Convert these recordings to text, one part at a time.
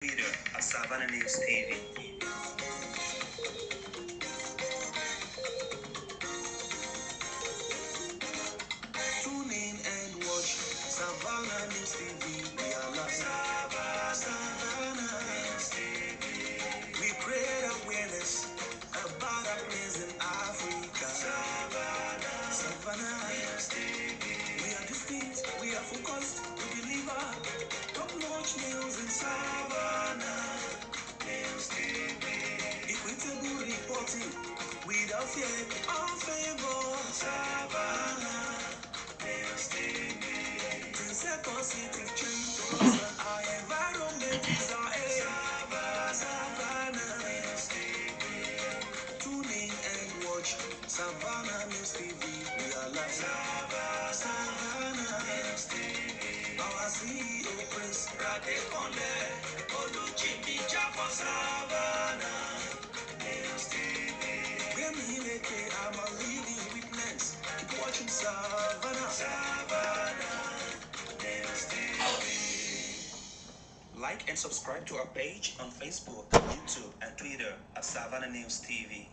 Twitter at Savannah News TV. Tune in and watch Savannah News TV. We are live. Savannah News TV. We create awareness about our place in Africa. Savannah News TV. We are distinct, we are focused, we deliver top-notch news in Savannah News TV. Equitable reporting without fear or favor. Savannah News TV. 10 seconds city change. Our environment is our aim. Savannah News TV. Tune in and watch Savannah News TV. We are live. Savannah News TV. Our CEO Prince Radekonde Oluchimbi for Savannah News TV. I'm a living witness. Keep watching Savannah News TV. Like and subscribe to our page on Facebook, YouTube, and Twitter at Savannah News TV.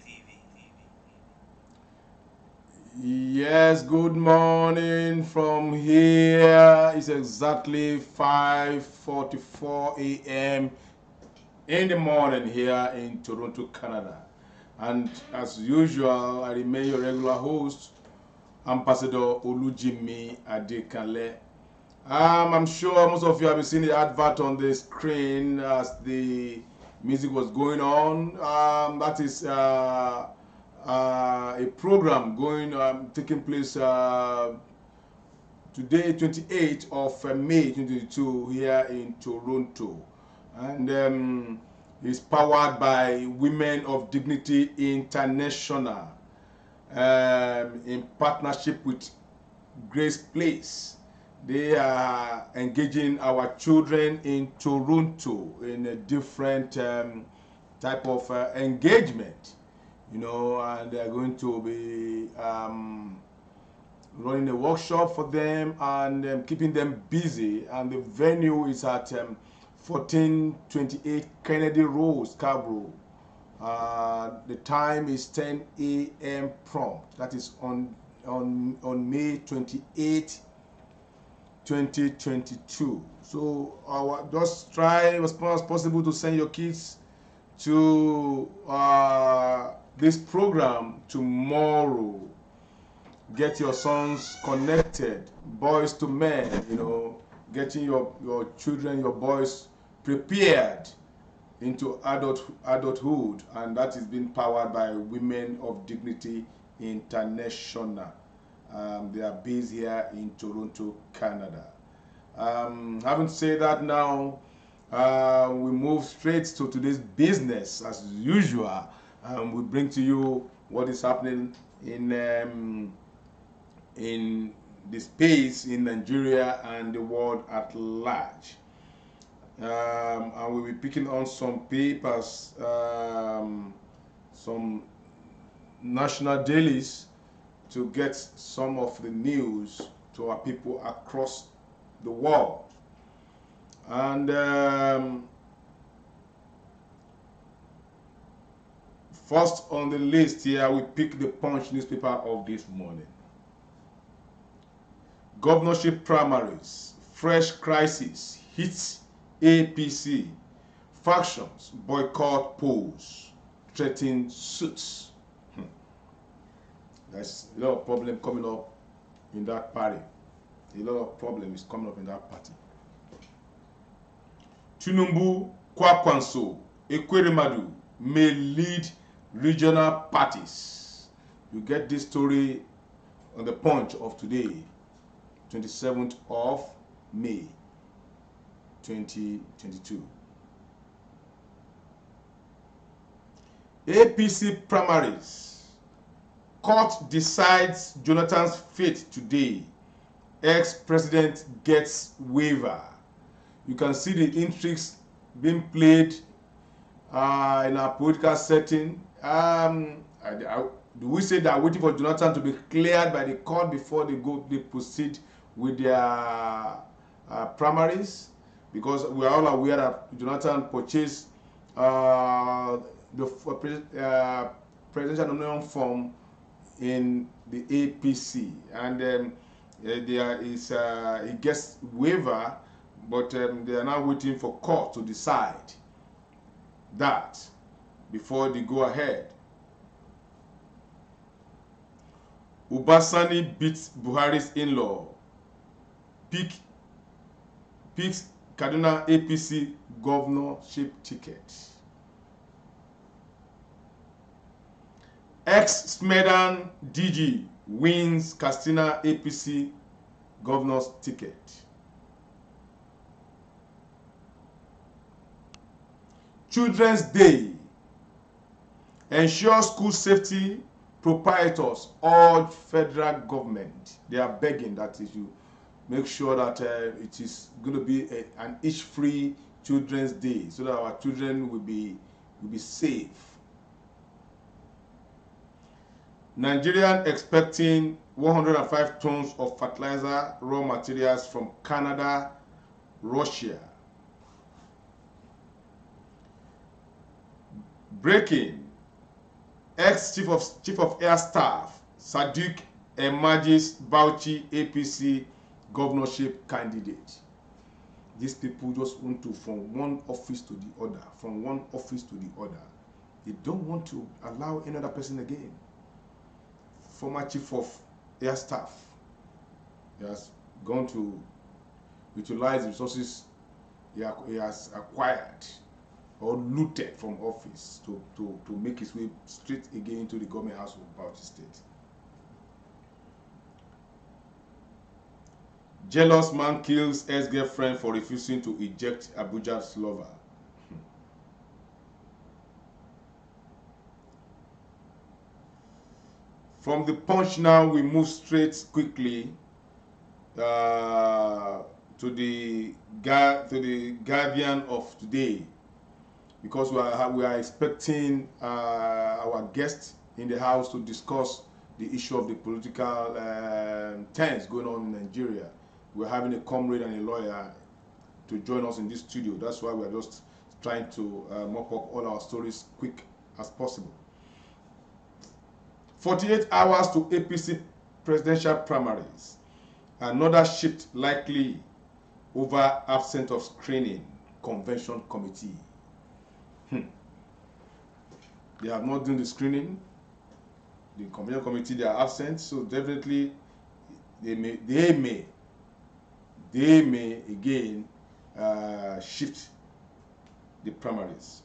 Yes, good morning from here. It's exactly 5:44 a.m. in the morning here in Toronto, Canada. And as usual, I remain your regular host, Ambassador Olujimi Adekale. I'm sure most of you have seen the advert on the screen as the music was going on. That is a program taking place today, 28th of May 2022, here in Toronto, and it's powered by Women of Dignity International in partnership with Grace Place. They are engaging our children in Toronto in a different type of engagement, and they are going to be running a workshop for them and keeping them busy. And the venue is at 1428 Kennedy Road, Scarborough. The time is 10 a.m. prompt. That is on May 28th. 2022. So just try as much as possible to send your kids to this program tomorrow. Get your sons connected, boys to men, getting your children, your boys prepared into adulthood, and that is being powered by Women of Dignity International. They are based here in Toronto, Canada. Having said that, now we move straight to today's business as usual. We bring to you what is happening in the space in Nigeria and the world at large. And we'll be picking on some papers, some national dailies, to get some of the news to our people across the world. And first on the list here, we pick the Punch newspaper of this morning. Governorship primaries, fresh crisis hits APC. Factions boycott polls, threaten suits. There's a lot of problem coming up in that party. A lot of problem is coming up in that party. Tinubu, Kwakwanso, Ekweremadu may lead regional parties. You get this story on the Punch of today, 27th of May, 2022. APC primaries. Court decides Jonathan's fate today. Ex-president gets waiver. You can see the intrigues being played in a political setting. Do we say they are waiting for Jonathan to be cleared by the court before they proceed with their primaries? because we are all aware that Jonathan purchased the presidential nomination form in the APC, and there is he gets waiver, but they are now waiting for court to decide that before they go ahead. Ubasani beats Buhari's in-law, picks Kaduna APC governorship ticket. Ex-Smedan DG wins Katsina APC governor's ticket. Children's Day. Ensure school safety. Proprietors urge federal government. They are begging that if you make sure that it is going to be an age-free Children's Day, so that our children will be safe. Nigerian expecting 105 tons of fertilizer raw materials from Canada, Russia. Breaking. Ex-Chief of Air Staff Sadiq emerges Bauchi APC governorship candidate. These people just want to from one office to the other, from one office to the other. They don't want to allow any other person again. Former Chief of Air Staff, he has gone to utilize the resources he has acquired or looted from office to make his way straight again into the government house of Bauchi State. Jealous man kills ex-girlfriend for refusing to eject Abuja's lover. From the Punch now, we move straight quickly to the Guardian of today, because we are expecting our guest in the house to discuss the issue of the political tense going on in Nigeria. We're having a comrade and a lawyer to join us in this studio. That's why we're just trying to mop up all our stories quick as possible. 48 hours to APC presidential primaries. Another shift likely over absence of screening convention committee. They have not done the screening. The convention committee, they are absent, so definitely they may again shift the primaries.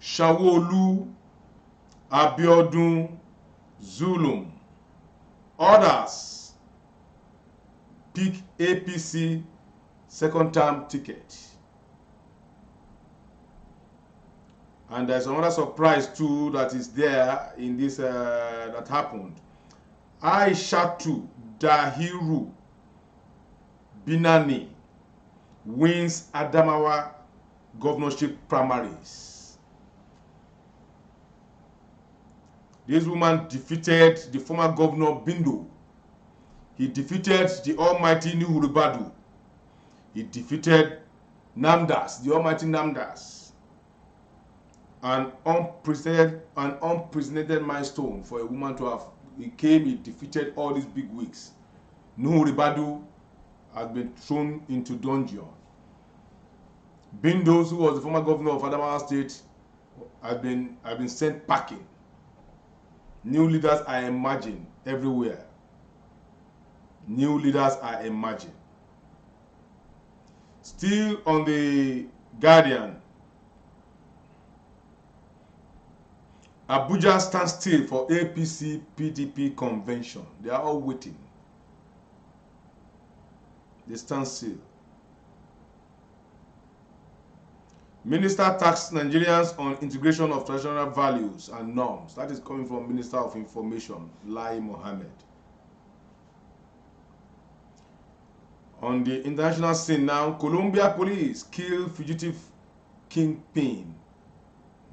Shawolu, Abiodun, Zulum, others pick APC second-term ticket. And there's another surprise too that is there in this that happened. Aishatu Dahiru Binani wins Adamawa governorship primaries. This woman defeated the former governor Bindo. He defeated the almighty Nuhu Ribadu. He defeated Namdas, the almighty Namdas. An unprecedented milestone for a woman to have. He defeated all these big wigs. Nuhu Ribadu has been thrown into dungeon. Bindos, who was the former governor of Adamawa State, has been sent packing. New leaders are emerging everywhere. New leaders are emerging. Still on the Guardian, Abuja stands still for APC PDP convention. They are all waiting. They stand still. Minister tasked Nigerians on integration of traditional values and norms. That is coming from Minister of Information, Lai Mohammed. On the international scene now, Colombia police kill fugitive kingpin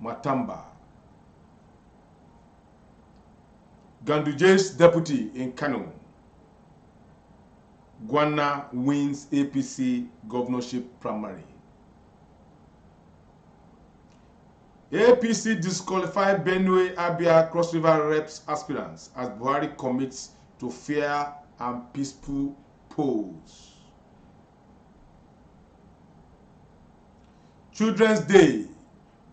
Matamba. Ganduje's deputy in Kano. Gwana wins APC governorship primary. APC disqualified Benue Abia Cross River reps aspirants as Buhari commits to fair and peaceful polls. Children's Day.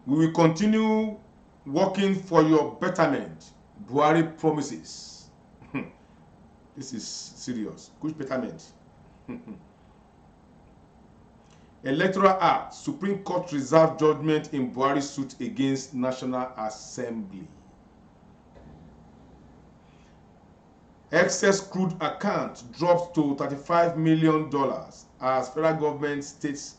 We will continue working for your betterment. Buhari promises. This is serious. Which betterment? Electoral Act. Supreme Court reserved judgment in Buhari suit against National Assembly. Excess crude account drops to $35 million as federal government, states,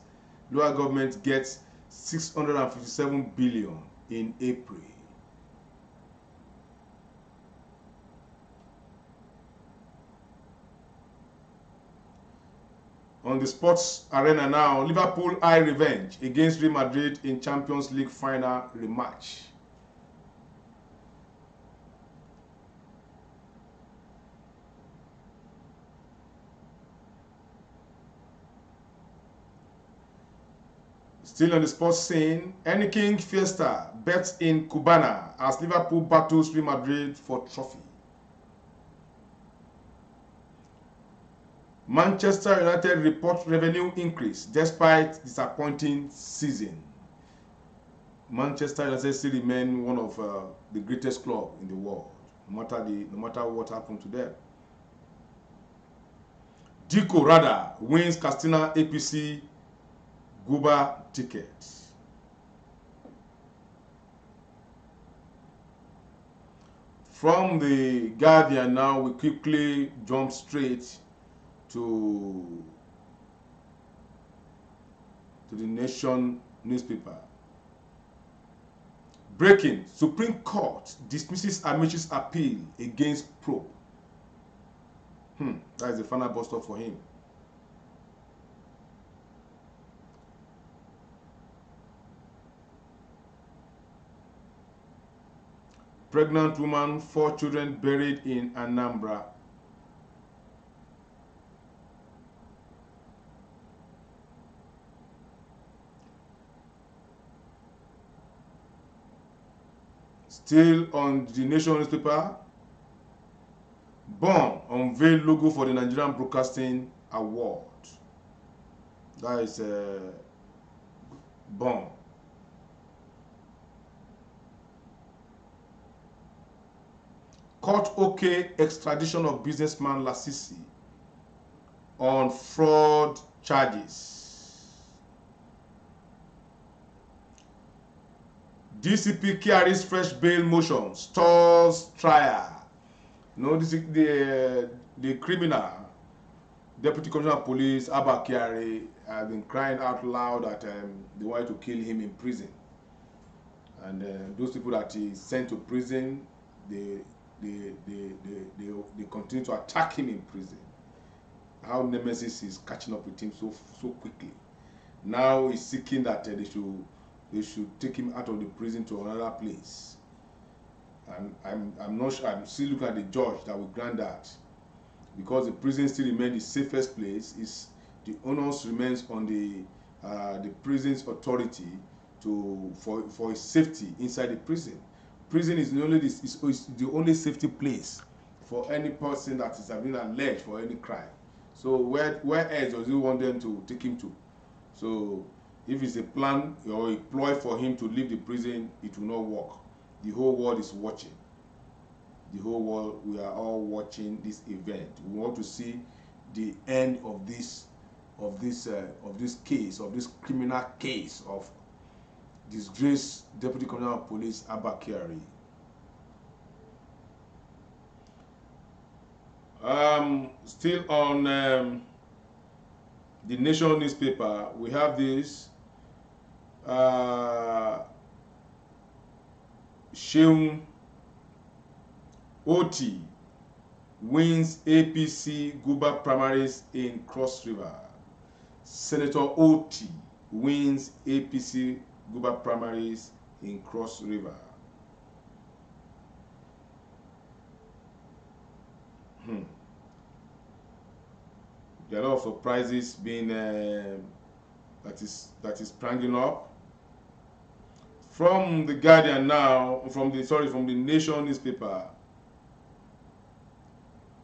local government gets $657 billion in April. On the sports arena now, Liverpool eye revenge against Real Madrid in Champions League final rematch. Still on the sports scene, King Fiesta bets in Cubana as Liverpool battles Real Madrid for trophy. Manchester United report revenue increase despite disappointing season. Manchester United still remain one of the greatest club in the world, no matter what happened to them. Diko Rada wins Castina APC Guba ticket. From the Guardian now, we quickly jump straight to the Nation newspaper. Breaking: Supreme Court dismisses Amaechi's appeal against probe. That is the final bus stop for him. Pregnant woman, 4 children buried in Anambra. Still on the Nation newspaper, Born unveiled logo for the Nigerian Broadcasting Award. That is Born. Court OK extradition of businessman Lasisi on fraud charges. DCP carries fresh bail motion, stalls trial. No, this is the criminal, Deputy Commissioner of Police Abba Kyari, has been crying out loud that they wanted to kill him in prison. And those people that he sent to prison, they continue to attack him in prison. How Nemesis is catching up with him so quickly. Now he's seeking that they should take him out of the prison to another place. And I'm not sure. I'm still looking at the judge that will grant that, because the prison still remains the safest place. Is the onus remains on the prison's authority for his safety inside the prison. Prison is the only safety place for any person that is being alleged for any crime. So where else does he want them to take him to? So if it's a plan or a ploy for him to leave the prison, it will not work. The whole world is watching. The whole world, we are all watching this event. We want to see the end of this case, of this criminal case of disgraced Deputy Commissioner of Police Abba Kyari. Still on the Nation newspaper, we have this Sheung Oti wins APC Guba primaries in Cross River. Senator Oti wins APC Guba primaries in Cross River. There are a lot of surprises being that is spranging up. From the Guardian now, from the Nation newspaper,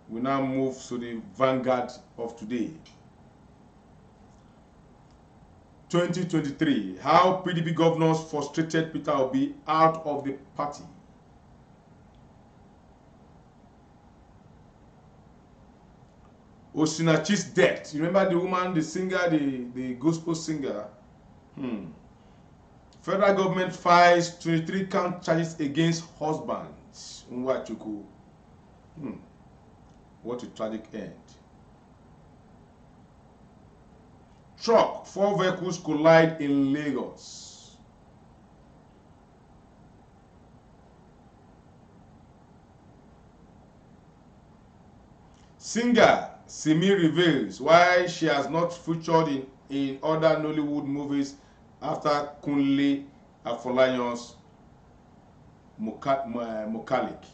we now move to the Vanguard of today. 2023, how PDP governors frustrated Peter Obi out of the party. Osinachi's death. You remember the woman, the singer, the gospel singer? Federal government files 23 count charges against husbands. Nwachukwu. What a tragic end. Truck, 4 vehicles collide in Lagos. Singer Simi reveals why she has not featured in other Nollywood movies after Kunle Afolayan's Mokalik.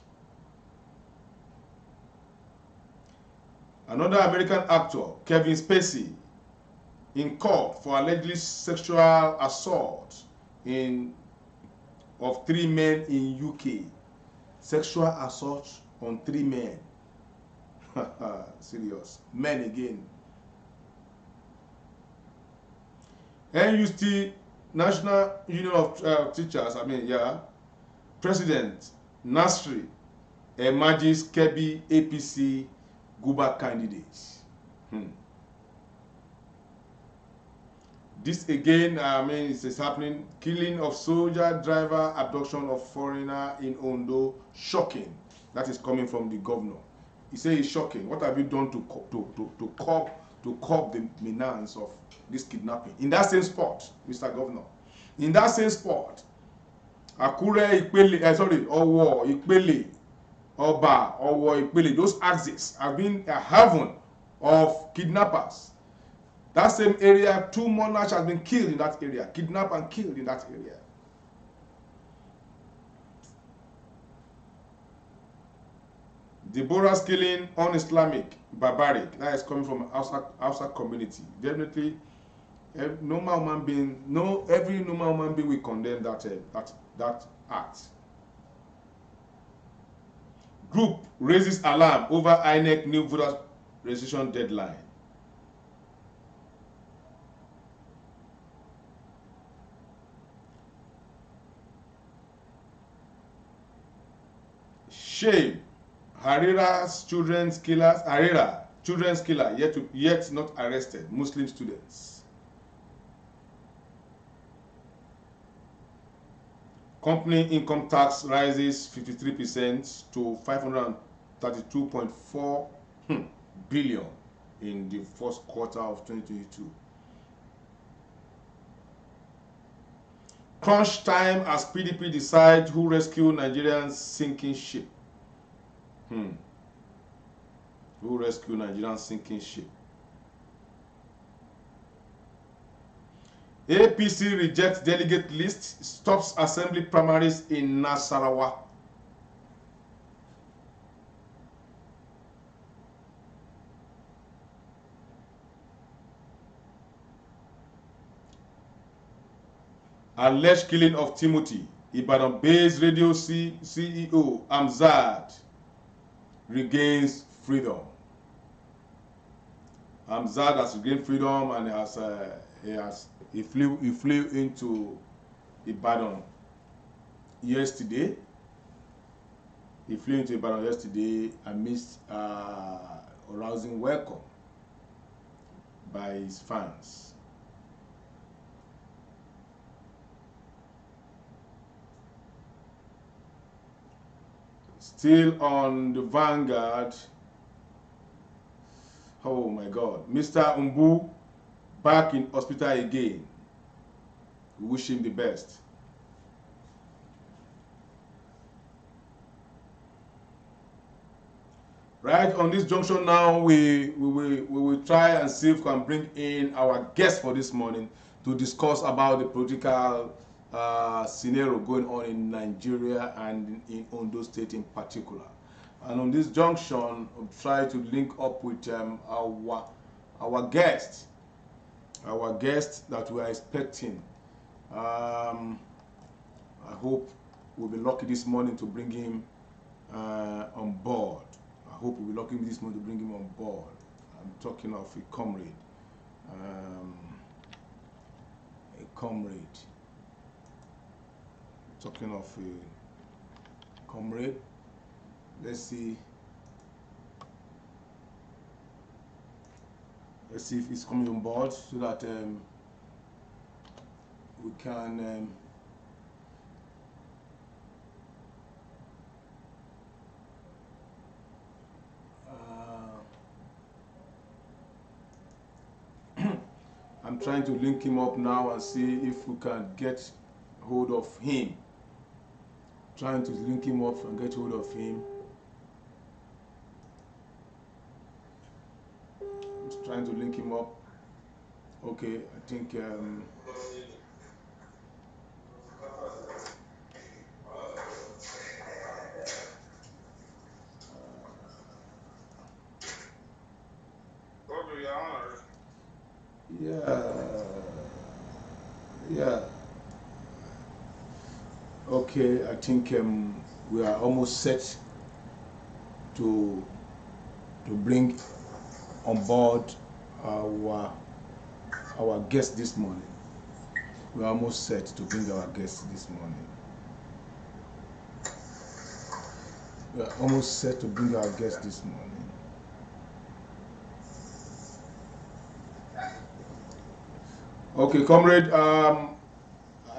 Another American actor, Kevin Spacey, in court for allegedly sexual assault of 3 men in UK. Sexual assault on 3 men. Serious. Men again. NUT, National Union of Teachers, President Nasri emerges Kebbi APC Guba candidates. This again, it's happening. Killing of soldier, driver, abduction of foreigner in Ondo. Shocking. That is coming from the governor. He says it's shocking. What have you done to curb the menace of this kidnapping? In that same spot, Mr. Governor. In that same spot, Akure, Ipele, Owo, Ipele, Oba, Owo, Ipele, those axes have been a haven of kidnappers. That same area, 2 monarchs have been killed in that area, kidnapped and killed in that area. Deborah's killing, un-Islamic, barbaric. That is coming from outside community. Definitely, every normal human being will condemn that act. Group raises alarm over INEC new voters registration deadline. Shame. Harira's children's killers. Harira, children's killer, yet not arrested. Muslim students. Company income tax rises 53% to 532.4 billion in the first quarter of 2022. Crunch time as PDP decides who rescue Nigerian sinking ship. Who rescue Nigerian sinking ship? APC rejects delegate list, stops assembly primaries in Nasarawa. Alleged killing of Timothy. Ibadan-based radio CEO Amzad regains freedom. Amzad has regained freedom and he flew into Ibadan yesterday. He flew into Ibadan yesterday amidst a rousing welcome by his fans. Still on the Vanguard. Oh my God. Mr. Umbu back in hospital again. We wish him the best. Right on this junction now, we will try and see if we can bring in our guest for this morning to discuss about the political scenario going on in Nigeria and in Ondo State in particular. And on this junction, we'll try to link up with our guest that we are expecting. I hope we'll be lucky this morning to bring him on board. I hope we'll be lucky this morning to bring him on board. I'm talking of a comrade. Talking of a comrade. Let's see if he's coming on board so that we can I'm trying to link him up now and see if we can get hold of him. Trying to link him up and get hold of him. I'm trying to link him up. Okay, I think yeah. Okay, I think we are almost set to bring on board our guest this morning. We are almost set to bring our guest this morning. We are almost set to bring our guest this morning. Okay, comrade,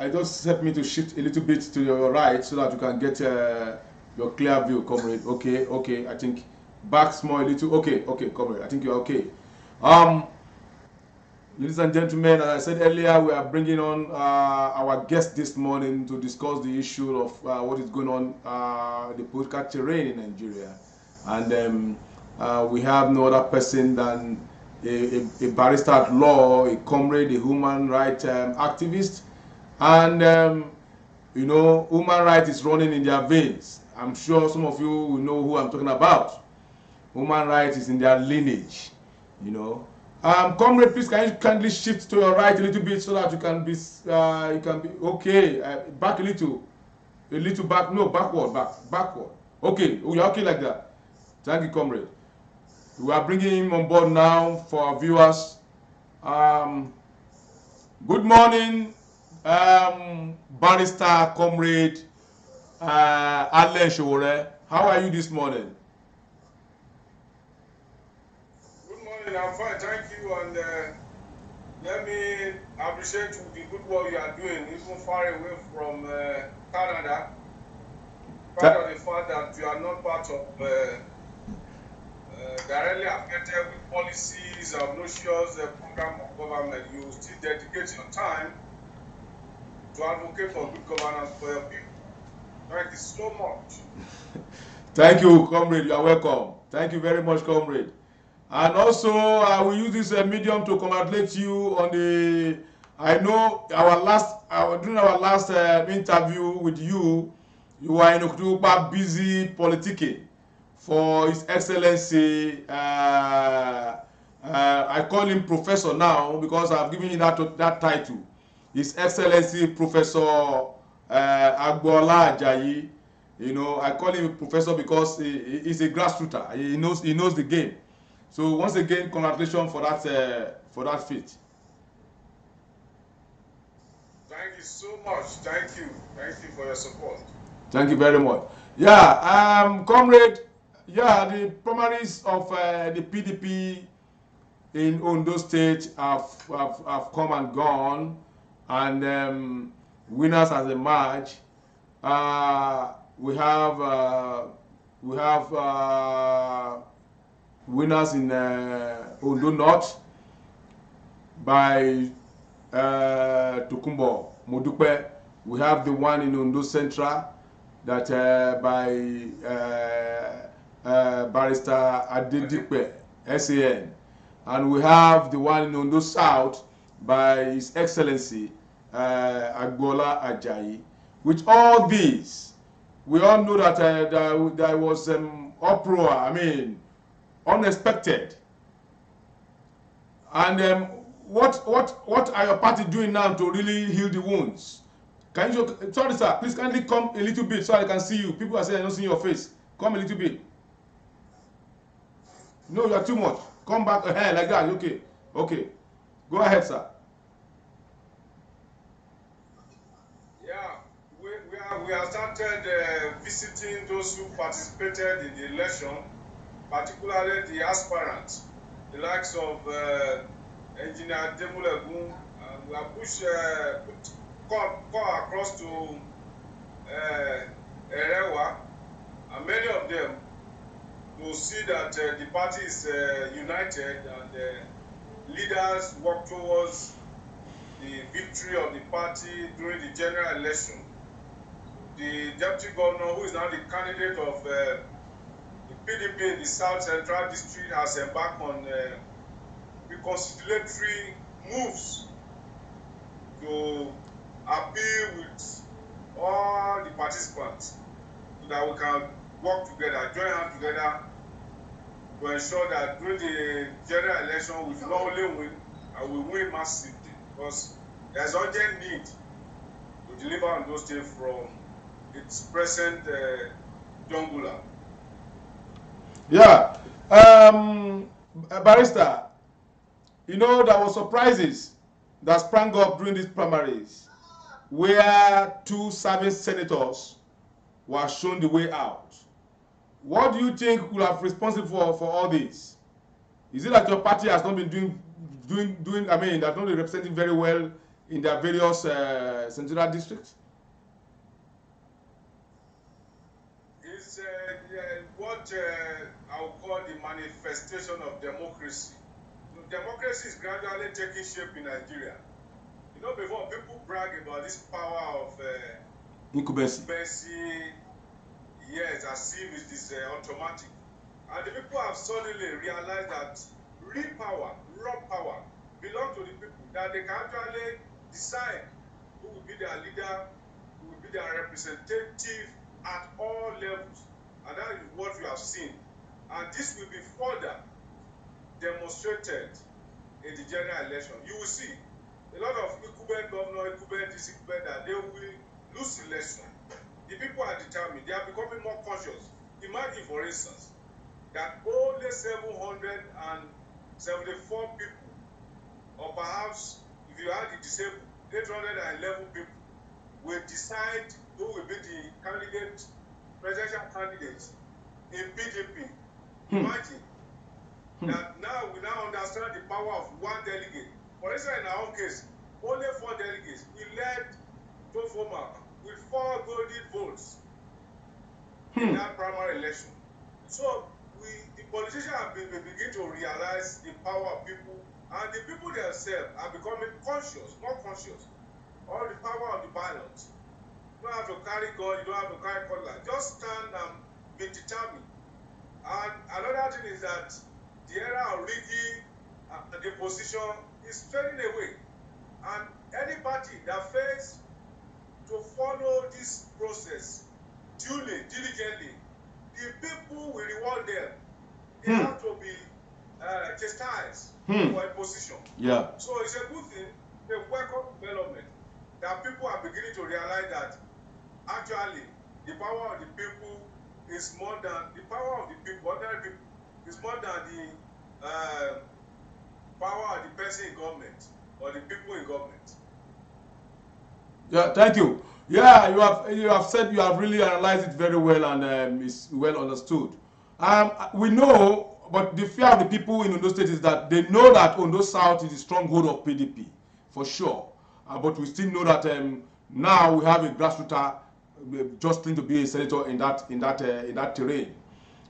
I just help me to shift a little bit to your right so that you can get your clear view, comrade. Okay, I think back small a little. Okay, comrade, I think you're okay. Ladies and gentlemen, as I said earlier, we are bringing on our guest this morning to discuss the issue of what is going on the political terrain in Nigeria. And we have no other person than a barrister at law, a comrade, a human rights activist. And, human rights is running in their veins. I'm sure some of you will know who I'm talking about. Human rights is in their lineage, Comrade, please can you kindly shift to your right a little bit so that you can be okay. Back a little back. No, backward. Okay, you're okay like that. Thank you, comrade. We are bringing him on board now for our viewers. Good morning, barrister, comrade, Allen Showore. How are you this morning? Good morning, I'm fine, thank you. And let me appreciate the good work you are doing, even far away from Canada. Part of the fact that you are not part of directly affected with policies or notions, program of government, you still dedicate your time to advocate for good governance for your people. Thank you so much. Thank you, comrade. You are welcome. Thank you very much, comrade. And also, I will use this medium to congratulate you on the. I know during our last interview with you, you were in October busy politicking for His Excellency. I call him Professor now because I've given him that title. His Excellency Professor Agbola Ajayi. I call him Professor because he's a grassrooter. He knows the game. So once again, congratulations for that feat. Thank you so much. Thank you for your support. Thank you very much. Yeah, comrade. Yeah, the primaries of the PDP in Ondo State have come and gone, and winners has emerged. We have winners in Ondo North by Tokumbo Modupe. We have the one in Ondo Central that by Barrister Adedipe, SAN. And we have the one in Ondo South by His Excellency Agbola Ajayi. With all these, we all know that there was uproar, unexpected. And what are your party doing now to really heal the wounds? Can you show, sorry sir, please kindly come a little bit so I can see you. People are saying I don't see your face. Come a little bit. No, you are too much. Come back ahead like that. Okay. Okay. Go ahead, sir. Yeah, we have started visiting those who participated in the election, particularly the aspirants, the likes of Engineer Demulegun. We have put call across to Erewa, and many of them to see that the party is united and leaders work towards the victory of the party during the general election. The deputy governor, who is now the candidate of the PDP in the South Central District, has embarked on reconciliatory moves to appeal with all the participants so that we can work together, join hands together to ensure that during the general election we will not only win, and we win massively, because there's urgent need to deliver on those things from its present jungler. Yeah. Barrister, you know, there were surprises that sprang up during these primaries where two serving senators were shown the way out. What do you think will have responsible for all this? Is it like your party has not been doing I mean, that's not been representing very well in their various central districts? It's what I would call the manifestation of democracy. Democracy is gradually taking shape in Nigeria. You know, before people brag about this power of incumbency, yes, as if it is automatic. And the people have suddenly realized that real power, raw power, belongs to the people, that they can actually decide who will be their leader, who will be their representative at all levels. And that is what we have seen. And this will be further demonstrated in the general election. You will see a lot of incumbent governor, incumbent district, that they will lose election. The people are determined. They are becoming more conscious. Imagine, for instance, that only 774 people, or perhaps if you add the disabled, 811 people, will decide who will be the candidate, presidential candidates in PDP. Imagine that now we now understand the power of one delegate. For instance, in our own case, only 4 delegates. We led Tofoma with 4 golden votes in that primary election. So the politicians have been beginning to realize the power of people, and the people themselves are becoming conscious, more conscious, of the power of the ballot. You don't have to carry gun, you don't have to carry cutlass. Just stand and be determined. And another thing is that the era of rigging the position is fading away. And any party that fails to follow this process duly, diligently, the people will reward them. They have to be chastised for a position. Yeah. So it's a good thing, a welcome development, that people are beginning to realize that actually the power of the people is more than the power of the people, ordinary people, is more than the power of the person in government or the people in government. Yeah, thank you. Yeah, you have said, you have really analyzed it very well, and it's well understood. We know, but the fear of the people in Ondo State is that they know that Ondo South is the stronghold of PDP, for sure. But we still know that now we have a grassroots just to be a senator in that terrain.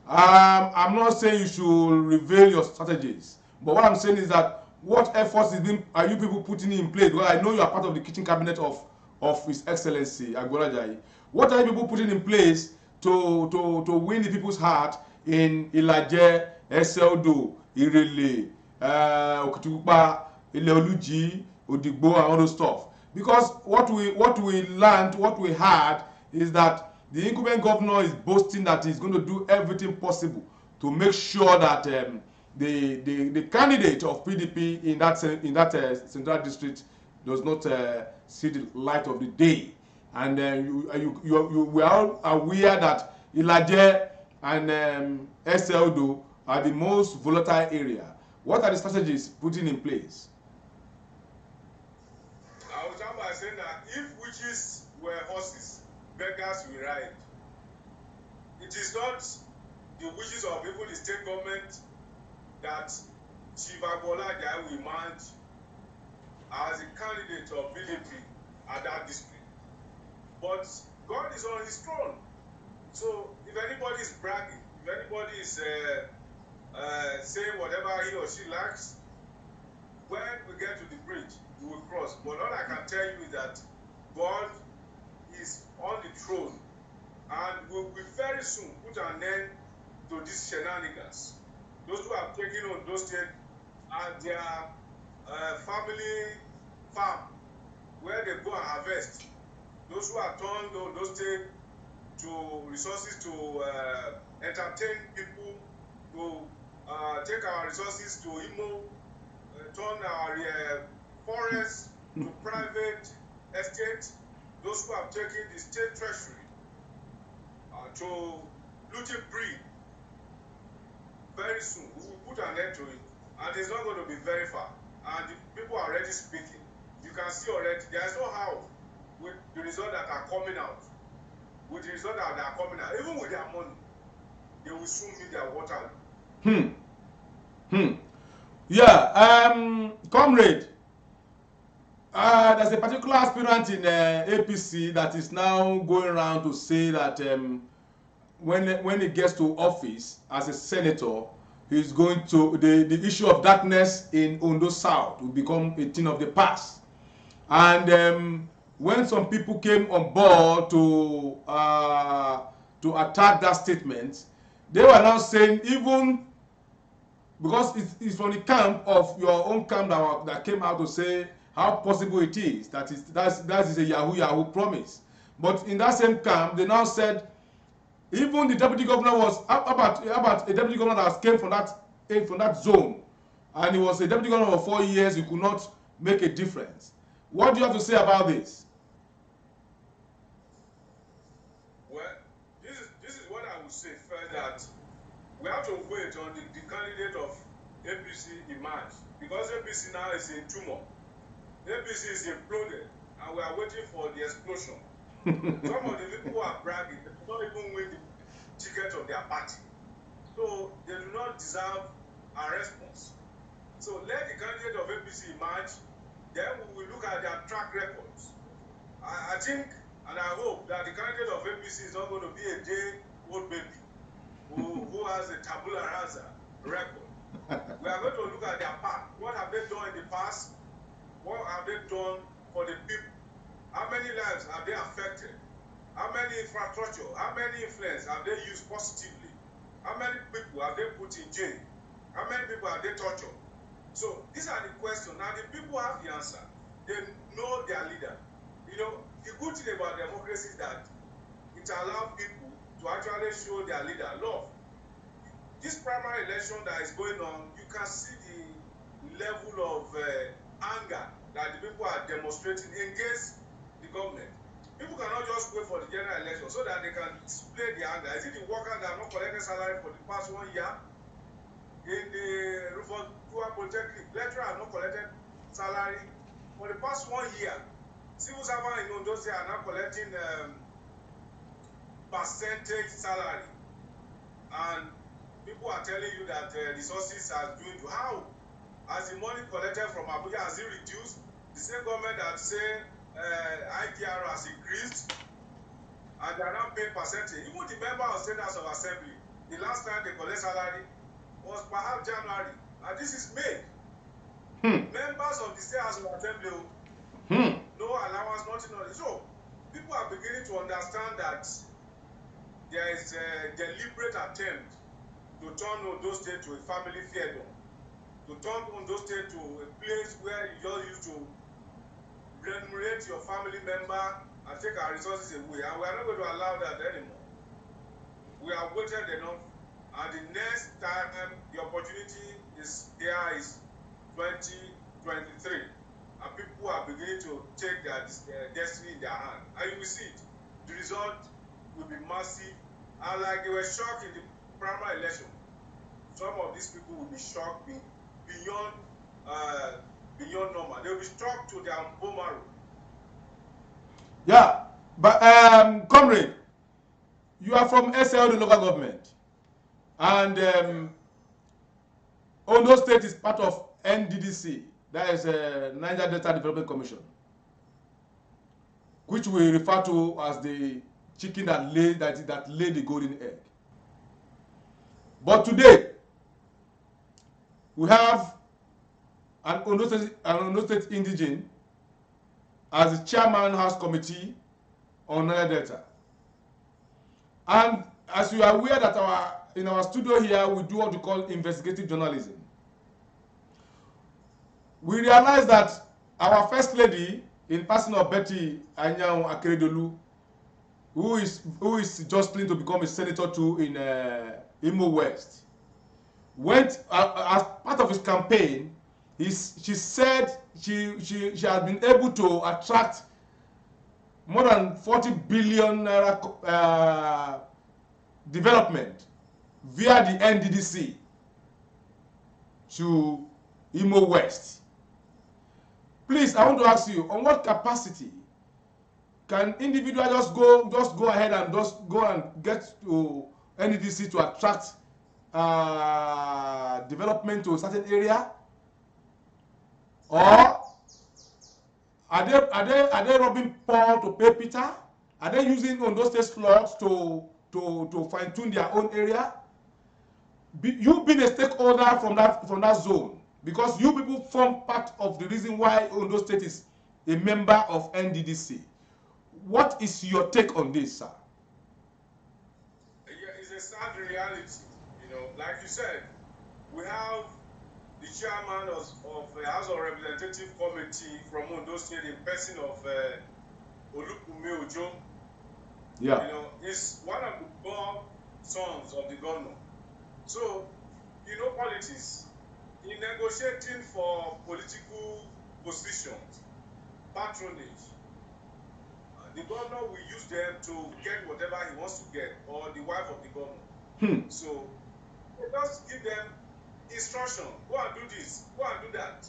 I'm not saying you should reveal your strategies, but what I'm saying is that what efforts are you people putting in place? Well, I know you are part of the kitchen cabinet of His Excellency Agbola Ajayi. What are you people putting in place to win the people's heart in Ilaje, Eseodo, Irele, Okitukupa, Ile-Oluji, Odigbo, and all those stuff? Because what we learned, what we heard, is that the incumbent governor is boasting that he's going to do everything possible to make sure that the candidate of PDP in that central district does not see the light of the day, and you we are all aware that Ilaje and SLDO are the most volatile area. What are the strategies putting in place? I was talking about saying that if witches were horses, beggars will ride. It is not the wishes of even the state government that Chief Agbola Ajayi will mount as a candidate of PDP at that district. But God is on his throne. So if anybody is bragging, if anybody is saying whatever he or she likes, when we get to the bridge, we will cross. But all I can tell you is that God is on the throne and will very soon put an end to these shenanigans. Those who have taken on those states as their family farm where they go and harvest. Those who have turned on those states to resources to entertain people, to take our resources to Imo, turn our forests to private estate. Those who have taken the state treasury to looting breed. Very soon, we will put an end to it, and it's not going to be very far. And the people are already speaking. You can see already, there is no how with the results that are coming out. With the results that are coming out, even with their money, they will soon meet their water. Yeah, comrade, there's a particular aspirant in APC that is now going around to say that when he gets to office as a senator, he's going to the issue of darkness in Ondo South will become a thing of the past. And when some people came on board to attack that statement, they were now saying, even because it's from the camp of your own camp that came out to say how possible it is that is a Yahoo promise. But in that same camp, they now said even the deputy governor was about a deputy governor that came from that zone, and he was a deputy governor for 4 years. He could not make a difference. What do you have to say about this? Well, this is what I would say first, that we have to wait on the candidate of APC emerge, because APC now is in tumor. APC is imploded, and we are waiting for the explosion. Some of the people who are bragging, they do not even win the ticket of their party. So they do not deserve a response. So let the candidate of APC emerge, then we will look at their track records. I think and I hope that the candidate of APC is not going to be a day-old baby who has a tabula rasa record. We are going to look at their path. What have they done in the past? What have they done for the people? How many lives have they affected? How many infrastructure? How many influence have they used positively? How many people have they put in jail? How many people have they tortured? So these are the questions. Now the people have the answer. They know their leader. You know, the good thing about democracy is that it allows people to actually show their leader love. This primary election that is going on, you can see the level of anger that the people are demonstrating against the government. People cannot just wait for the general election so that they can display the anger. Is it the workers that have not collected salary for the past 1 year? In the Rufus Polytechnic, lecturers have not collected salary for the past 1 year. Civil servants in Ondo State are now collecting percentage salary, and people are telling you that resources are doing how? As the money collected from Abuja, has it reduced? The same government that say IDR has increased, and they are now paying percentage. Even the member of State House of Assembly, the last time they collect salary was perhaps January, and this is May. Members of the State House of Assembly, no allowance, nothing on it. So people are beginning to understand that there is a deliberate attempt to turn Ondo State to a family fiefdom, to turn Ondo State to a place where you just used to remunerate your family member and take our resources away. And we are not going to allow that anymore. We have waited enough. And the next time the opportunity is there is 2023. And people are beginning to take their destiny in their hand. And you will see it. The result will be massive. And like they were shocked in the primary election, some of these people will be shocked beyond normal. They will be shocked to their bone marrow. Yeah, but comrade, you are from SL, the local government, and Ondo State is part of NDDC, that is Niger Delta Development Commission, which we refer to as the chicken that laid the golden egg. But today, we have an Ondo State indigene as the chairman House Committee on Niger Delta. And as you are aware that in our studio here, we do what we call investigative journalism. We realize that our first lady, in person of Betty Anyang Akeredolu, who is just planning to become a senator too in Imo West, went as part of his campaign. She said she has been able to attract more than 40 billion naira development via the NDDC to Imo West. Please, I want to ask you, on what capacity can individuals just go ahead and just go and get to NDDC to attract development to a certain area? Or are they robbing Paul to pay Peter? Are they using on those state slots to fine tune their own area? You being a stakeholder from that zone, because you people form part of the reason why Ondo State is a member of NDDC. What is your take on this, sir? Yeah, it's a sad reality. Like you said, we have the chairman of the House of Representative Committee from Ondo State in person of Olukume Ojo. Yeah. He's one of the four sons of the governor. So, politics, in negotiating for political positions, patronage, the governor will use them to get whatever he wants to get, or the wife of the governor. So, they just give them instruction, go and do this, go and do that.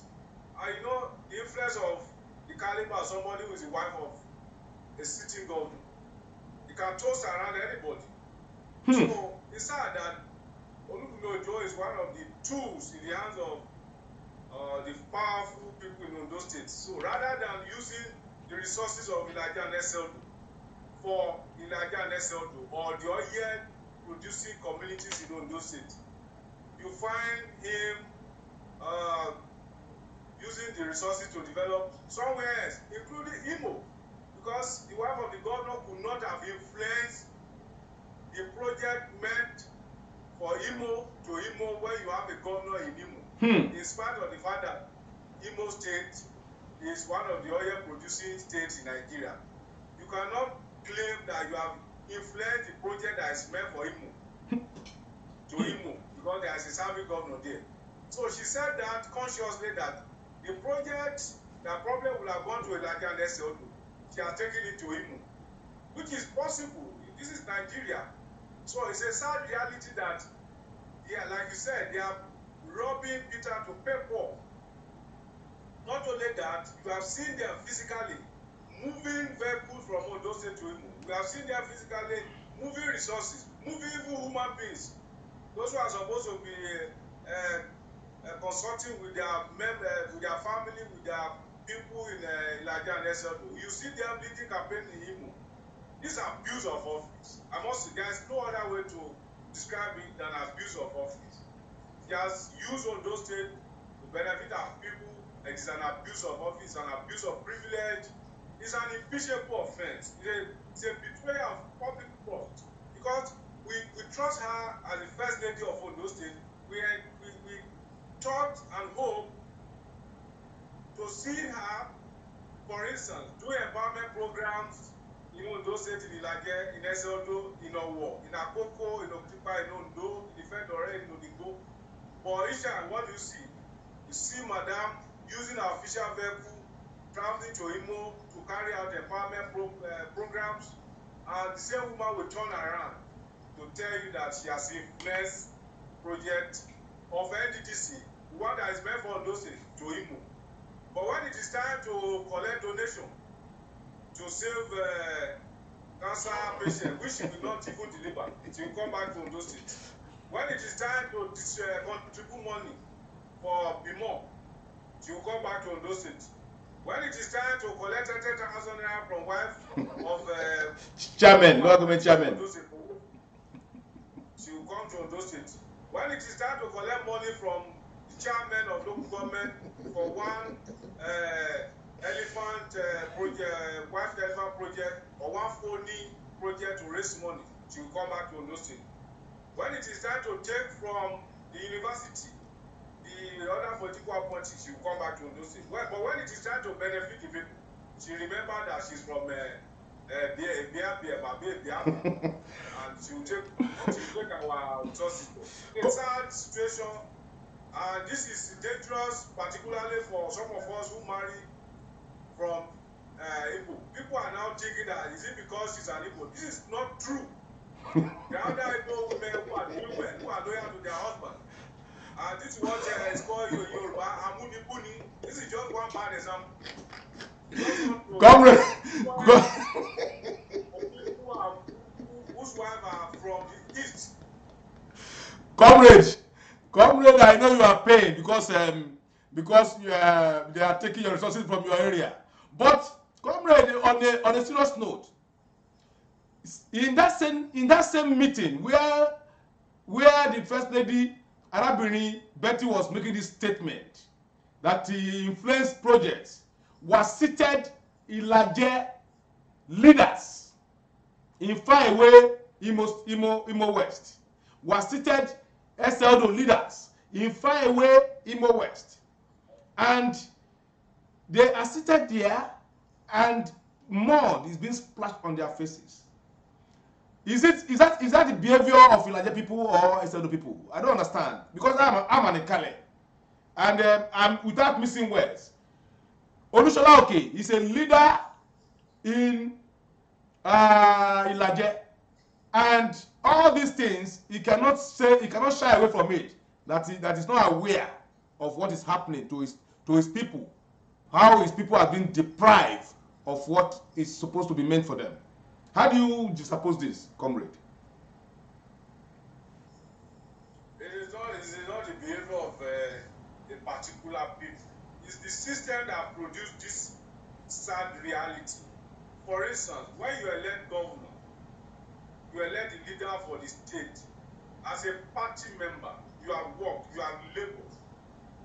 And the influence of the caliber of somebody who is the wife of a sitting governor, you can toss around anybody. So, it's sad that Olukume Ojo is one of the tools in the hands of the powerful people in Ondo State. So rather than using the resources of Ilaja and Eseldo for Ilaja and Eseldo or the oil producing communities in Ondo State, you find him using the resources to develop somewhere else, including Imo, because the wife of the governor could not have influenced the project meant for Imo to Imo when you have a governor in Imo. In spite of the fact that Imo State is one of the oil producing states in Nigeria, you cannot claim that you have influenced the project that is meant for Imo to Imo because there is a serving governor there. So she said that consciously that the project that probably would have gone to Elijah and Eseldo, she has taken it to Imo, which is possible. This is Nigeria. So it's a sad reality that, like you said, they are robbing Peter to pay Paul. Not only that, you have seen them physically moving vehicles from Ondo State to Imo. We have seen them physically moving resources, moving even human beings. Those who are supposed to be consulting with their members, with their family, with their people in Elijah and Eseldo. You see them leading campaign in Imo. This abuse of office. I must say, there is no other way to describe it than abuse of office. He has used Ondo State to benefit our people. It is an abuse of office, an abuse of privilege. It's an impeachable offense. It's a betrayal of public trust. Because we trust her as the first lady of Ondo State. We thought and hope to see her, for instance, do empowerment programs in Ondo State, in Ilage, in Eseodo, in Owo, in Akoko, in Okipa, in Ondo, in Ifedore, in Odigbo. But each time, what do you see? You see Madam using her official vehicle, traveling to Imo to carry out empowerment programs, and the same woman will turn around to tell you that she has influenced project of NDDC, one that is meant for Ondo State, to Imo. But when it is time to collect donation to save cancer patient, which she will not even deliver, she will come back to Ondo State. When it is time to contribute money for BMO, she will come back to Ondo State. When it is time to collect 30,000 naira from wife of chairman, no government chairman, she will come to Ondo State. When it is time to collect money from the chairman of local government for one elephant project, wife elephant project, or one phony project to raise money, she will come back to Ondo State. When it is time to take from the university, the other political appointees, she will come back to Ondo State. But when it is time to benefit the people, she remember that she's from and she will take our resources. It's a sad situation, and this is dangerous, particularly for some of us who marry from Igbo. People are now thinking that is it because she's an Igbo? This is not true. There are other Igbo women who are women who are loyal to their husband. And this is what is called Yoruba Amunibuni. This is just one bad example. Comrade, whose wives are from the east. comrade, I know you are paid because they are taking your resources from your area. But comrade, on a serious note, in that same meeting where the first lady Arabini Betty was making this statement that the influence projects was seated Ilaje leaders in far away Imo West, was seated SLDO leaders in far away Imo West, and they are seated there and mud is being splashed on their faces. Is that the behavior of Ilaje people or SLDO people? I don't understand, because I'm an Ekale, and I'm without missing words. Olushola Oke is a leader in Ilaje, and all these things he cannot shy away from it. That is not aware of what is happening to his people, how his people are being deprived of what is supposed to be meant for them. How do you suppose this, comrade? It is not the behavior of a particular people. It's the system that produced this sad reality. For instance, when you elect governor, you elect the leader for the state. As a party member, you have worked, you have labored.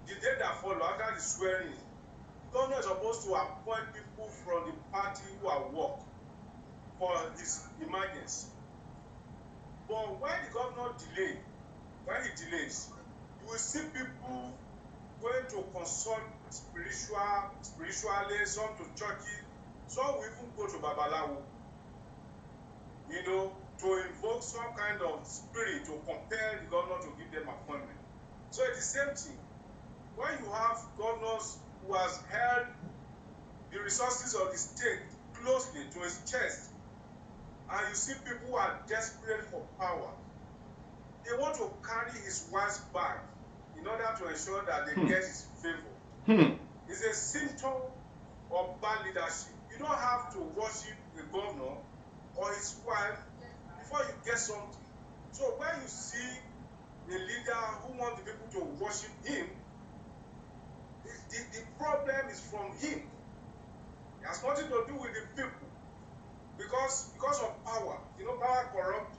The day that follows after the swearing, the governor is supposed to appoint people from the party who have worked for his emergency. But when the governor delays, you will see people going to consult spiritually, some to churches, some will even go to Babalawo, to invoke some kind of spirit to compel the governor to give them appointment. So it's the same thing. When you have governors who has held the resources of the state closely to his chest, and you see people who are desperate for power, they want to carry his wife's bag in order to ensure that they get his favor. It's a symptom of bad leadership. You don't have to worship the governor or his wife before you get something. So when you see a leader who wants the people to worship him, the problem is from him. It has nothing to do with the people. Because of power. Power corrupt.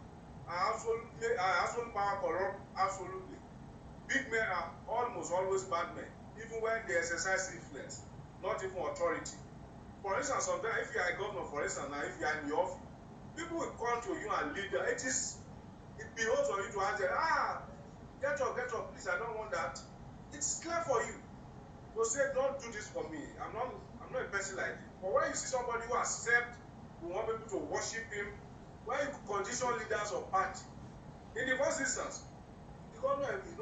Absolute power corrupt. Absolutely. Big men are almost always bad men, even when they exercise influence, not even authority. For instance, sometimes if you are a governor, for instance, now if you are in the office, people will come to you and lead. It behoves on you to answer, get up, please, I don't want that. It's clear for you to say, don't do this for me. I'm not a person like this. But when you see somebody who accepts we want people to worship him. When you condition leaders of party, in the first instance, the governor is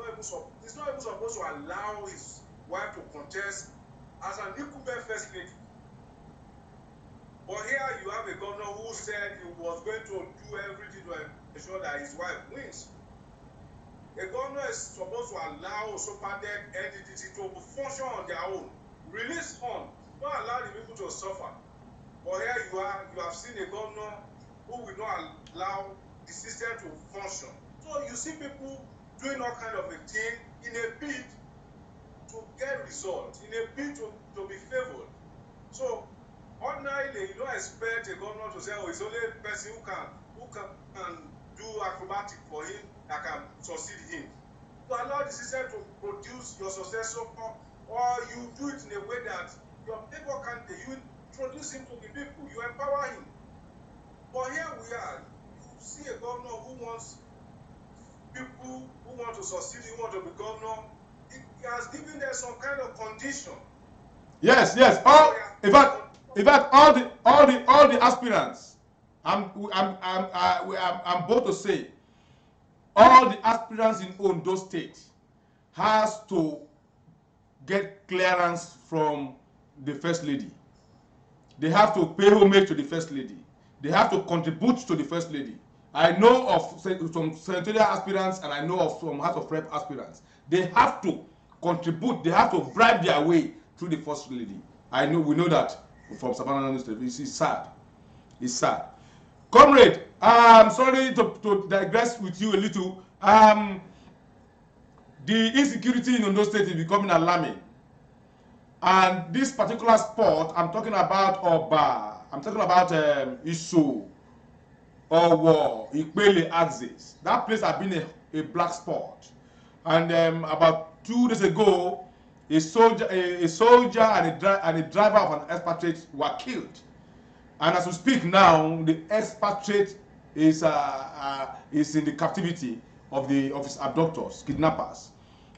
not even supposed to allow his wife to contest as an equitable first lady. But here you have a governor who said he was going to do everything to ensure that his wife wins. A governor is supposed to allow usurpated entities to function on their own, release funds, not allow the people to suffer. But here you have seen a governor who will not allow the system to function. So you see people doing all kind of a thing in a bid to get results, in a bid to be favored. So ordinarily, you don't expect a governor to say, oh, it's only a person who can do acrobatic for him that can succeed him. To allow the system to produce your successor, or you do it in a way that your people can't, you introduce him to the people, you empower him. But here we are, you see a governor who wants people who want to succeed, who want to be governor, he has given them some kind of condition. Yes. In fact, all the aspirants, I'm bold to say, all the aspirants in Ondo State has to get clearance from the First Lady. They have to pay homage to the First Lady. They have to contribute to the First Lady. I know of some senatorial aspirants and I know of some House of Rep aspirants. They have to contribute. They have to bribe their way through the First Lady. We know that from Savannah newspaper. It's sad. It's sad. Comrade, I'm sorry to digress with you a little. The insecurity in Ondo State is becoming alarming. And this particular sport, I'm talking about Oba, I'm talking about Isu, Owo, Ikpele axis. That place has been a black spot. And about 2 days ago, a soldier and a driver of an expatriate were killed. And as we speak now, the expatriate is in the captivity of his abductors, kidnappers.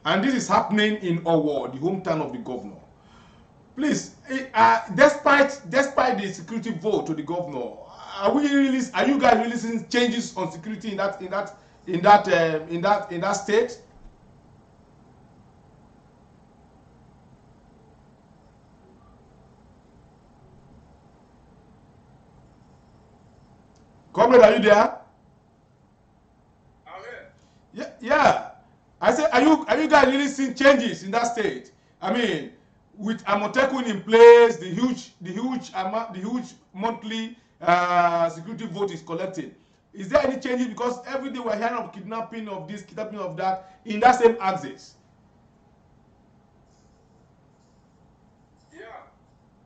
And this is happening in Owo, the hometown of the governor. Please, despite the security vote to the governor, are you guys really seeing changes on security in that state? Comrade, are you there? I'm here. Yeah. I said, are you guys really seeing changes in that state? I mean, with Amotekun in place, the huge monthly security vote is collected. Is there any changes? Because every day we're hearing of kidnapping of this, kidnapping of that in that same axis. Yeah.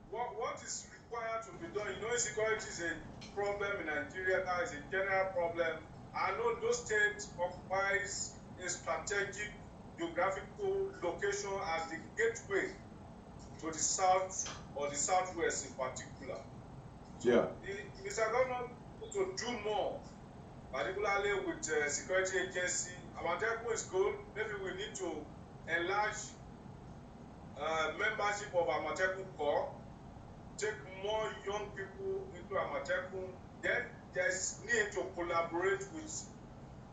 What is required to be done? You know, insecurity is a problem in Nigeria. It's a general problem. I know those states occupies a strategic geographical location as the gateway to the south or the southwest in particular. Yeah. Mr. Governor to do more, particularly with security agency. Amotekun is good. Maybe we need to enlarge membership of Amotekun Corps, take more young people into Amotekun. Then there's need to collaborate with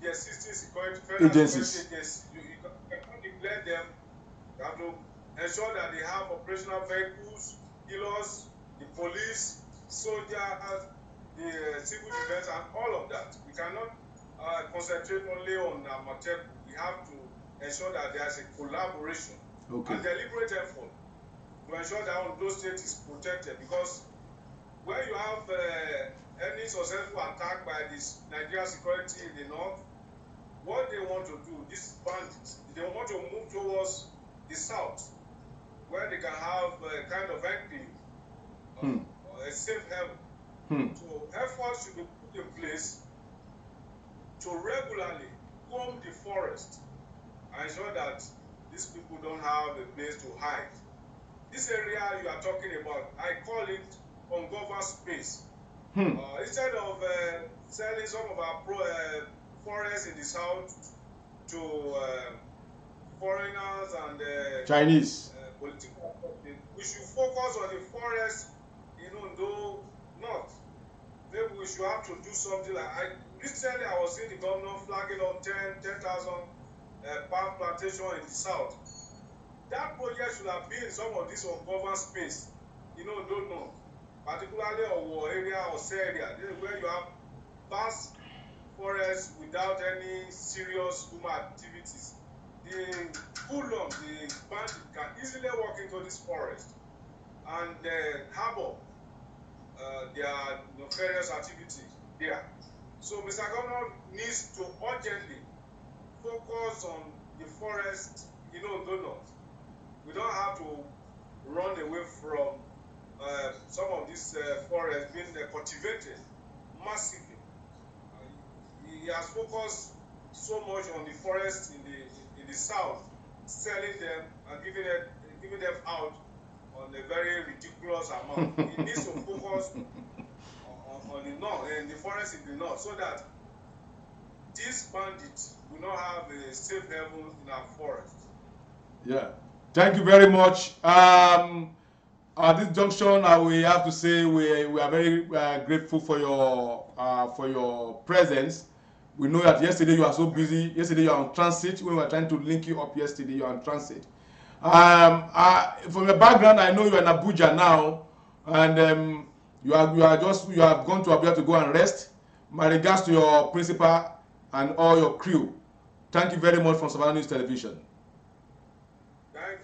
the existing security agencies. Security agencies. You cannot neglect them. You have to ensure that they have operational vehicles, healers, the police, soldiers, the civil defense, and all of that. We cannot concentrate only on Amotekun. We have to ensure that there is a collaboration and deliberate effort to ensure that Ondo State is protected. Because when you have any successful attack by this Nigerian security in the north, what they want to do, these bandits, they want to move towards the south, where they can have a kind of enclave, a safe haven. So efforts should be put in place to regularly comb the forest and ensure that these people don't have a place to hide. This area you are talking about, I call it ungoverned space. Instead of selling some of our forests in the south to foreigners and Chinese political, we should focus on the forest in Ondo North. maybe we should have to do something like recently I was seeing the governor flagging up 10,000 palm plantation in the south. That project should have been in some of this uncovered space, don't know, particularly our area or say area where you have vast forests without any serious human activities. The hoodlums, the bandits can easily walk into this forest and harbor their nefarious activity there. So Mr. Governor needs to urgently focus on the forest, donors. We don't have to run away from some of these forests being cultivated massively. He has focused so much on the forest in the south, selling them and giving them out on a very ridiculous amount. He needs to focus on the north and the forest in the north, so that these bandits will not have a safe haven in our forest. Yeah, thank you very much. At this junction, we have to say we are very grateful for your presence. We know that yesterday you are so busy. Yesterday you are on transit. When we were trying to link you up yesterday, you are on transit. From your background, I know you are in Abuja now, and you have gone to Abuja to go and rest. My regards to your principal and all your crew. Thank you very much from Savannah News Television. Thank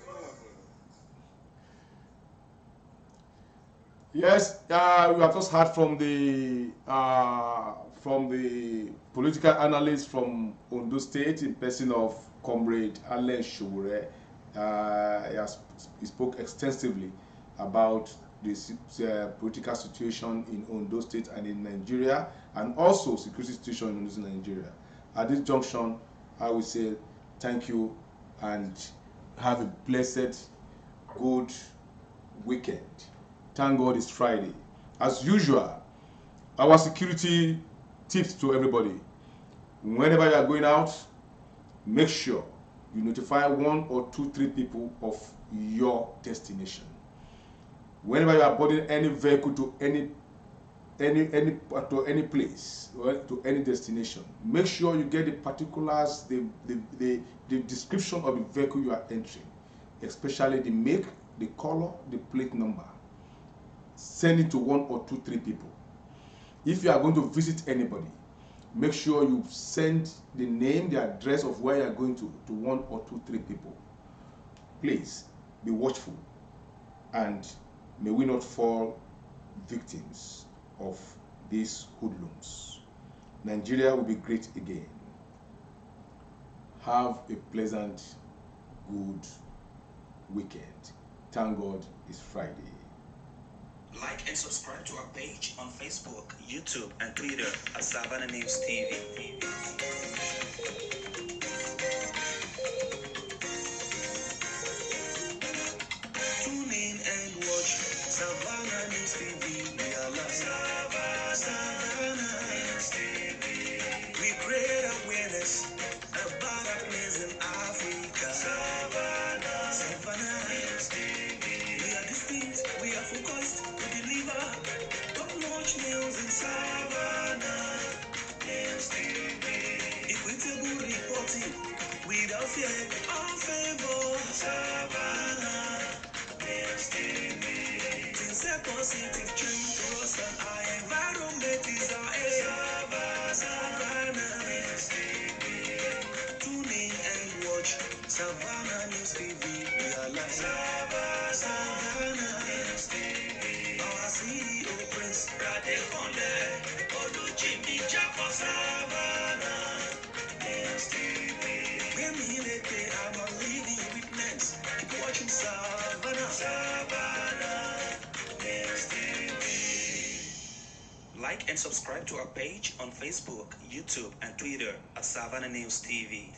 you. Yes, we have just heard from the political analyst from Ondo State in person of Comrade Allen Shure. He spoke extensively about the political situation in Ondo State and in Nigeria, and also security situation in Nigeria. At this junction, I will say thank you and have a blessed, good weekend. Thank God it's Friday. As usual, our security tips to everybody. Whenever you are going out, make sure you notify 1 or 2, 3 people of your destination. Whenever you are boarding any vehicle to any place or to any destination, make sure you get the particulars, the description of the vehicle you are entering, especially the make, the color, the plate number. Send it to 1 or 2, 3 people. If you are going to visit anybody, make sure you send the name, the address of where you are going to 1 or 2, 3 people. Please be watchful, and may we not fall victims of these hoodlums. Nigeria will be great again. Have a pleasant, good weekend. Thank God it's Friday. Like and subscribe to our page on Facebook, YouTube, and Twitter at Savannah News TV. Tune in and watch Savannah News TV. We are live. Savannah News TV. We create awareness about our place in Africa. Savannah News TV. We are distinct, we are focused, we deliver top-notch news in Savannah News TV. Equitable reporting without fear or favor. Savannah News TV. Things are positive change for us, and our environment is our aim. Savannah News TV. Tune in and watch Savannah News TV. We are live. Savannah News TV. Our CEO Prince Radekonde Oluchimi Japo. Savannah News TV. I'm a leading witness. Keep watching Savannah News TV. Like and subscribe to our page on Facebook, YouTube, and Twitter at Savannah News TV.